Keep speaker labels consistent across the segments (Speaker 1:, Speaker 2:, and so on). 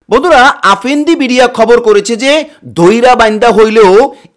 Speaker 1: বন্ধুরা, আফেন্দি মিডিয়া খবর করেছে যে ধৈরা বাইন্দা হইলেও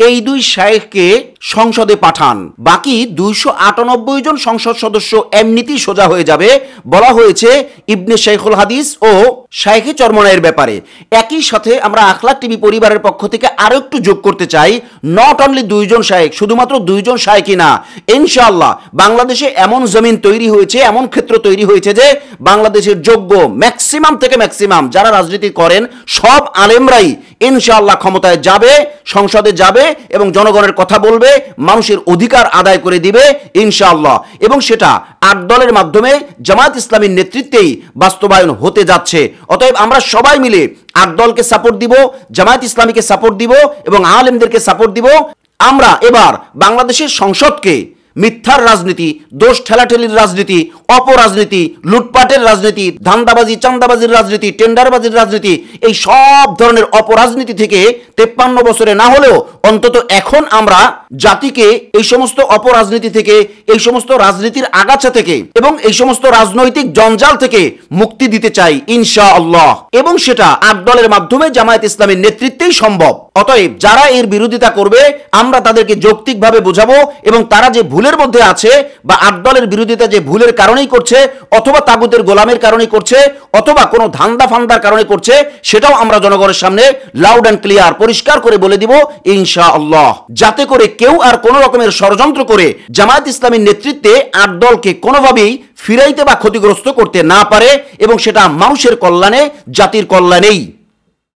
Speaker 1: এই দুই শায়েখকে সংসদে পাঠান, বাকি 298 জন সংসদ সদস্য এমনিতেই সোজা হয়ে যাবে। বলা হয়েছে ইবনে শেখুল হাদিস ও শায়েখে চরমনাইয়ের ব্যাপারে। একই সাথে আমরা আখলাক টিভি পরিবারের পক্ষ থেকে আরো একটু যোগ করতে চাই, নট অনলি 2 জন শায়েখ, শুধুমাত্র 2 জন শায়েখই না, ইনশাআল্লাহ বাংলাদেশে এমন জমিন তৈরি হয়েছে, এমন ক্ষেত্র তৈরি হয়েছে যে বাংলাদেশের যোগ্য ম্যাক্সিমাম থেকে ম্যাক্সিমাম যারা রাজনীতি করেন সব আলেমরাই ইনশাআল্লাহ ক্ষমতায় যাবে, সংসদে যাবে এবং জনগণের কথা বলবে, মানুষের অধিকার আদায় করে দিবে ইনশাআল্লাহ। এবং সেটা 8 দলের মাধ্যমে জামায়াত ইসলামীর নেতৃত্বেই বাস্তবায়ন হতে যাচ্ছে। অতএব আমরা সবাই মিলে 8 দলকে সাপোর্ট দিব, জামায়াত ইসলামীকে সাপোর্ট দিব এবং আলেমদেরকে সাপোর্ট দিব। আমরা এবার বাংলাদেশের সংসদকে মিথ্যার রাজনীতি, দোষ ঠেলাঠেলির রাজনীতি, অপরাজনীতি, লুটপাটের রাজনীতি, ধান্দাবাজি, চান্দাবাজির রাজনীতি, টেন্ডারবাজির রাজনীতি, এই সব ধরনের অপরাজনীতি থেকে 53 বছরে না হলেও অন্তত এখন আমরা জাতিকে এই সমস্ত অপরাজনীতি থেকে, এই সমস্ত রাজনীতির আগাছা থেকে এবং এই সমস্ত রাজনৈতিক জঞ্জাল থেকে মুক্তি দিতে চাই ইনশাআল্লাহ। এবং সেটা 8 দলের মাধ্যমে জামায়াত ইসলামীর নেতৃত্বেই সম্ভব। অতএব যারা এর বিরোধিতা করবে আমরা তাদেরকে যৌক্তিকভাবে বোঝাবো এবং তারা যে ভুলের মধ্যে আছে বা 8 দলের বিরোধিতা যে ভুলের কারণেই করছে অথবা তাগুতের গোলামের কারণেই করছে অথবা কোনো ধান্দা ফান্দার কারণে করছে, সেটাও আমরা জনগণের সামনে লাউড অ্যান্ড ক্লিয়ার পরিষ্কার করে বলে দিব ইনশাআল্লাহ, যাতে করে কেউ আর কোনো রকমের ষড়যন্ত্র করে জামায়াত ইসলামীর নেতৃত্বে 8 দলকে কোনোভাবেই ফিরাইতে বা ক্ষতিগ্রস্ত করতে না পারে এবং সেটা মানুষের কল্যাণে, জাতির কল্যাণেই।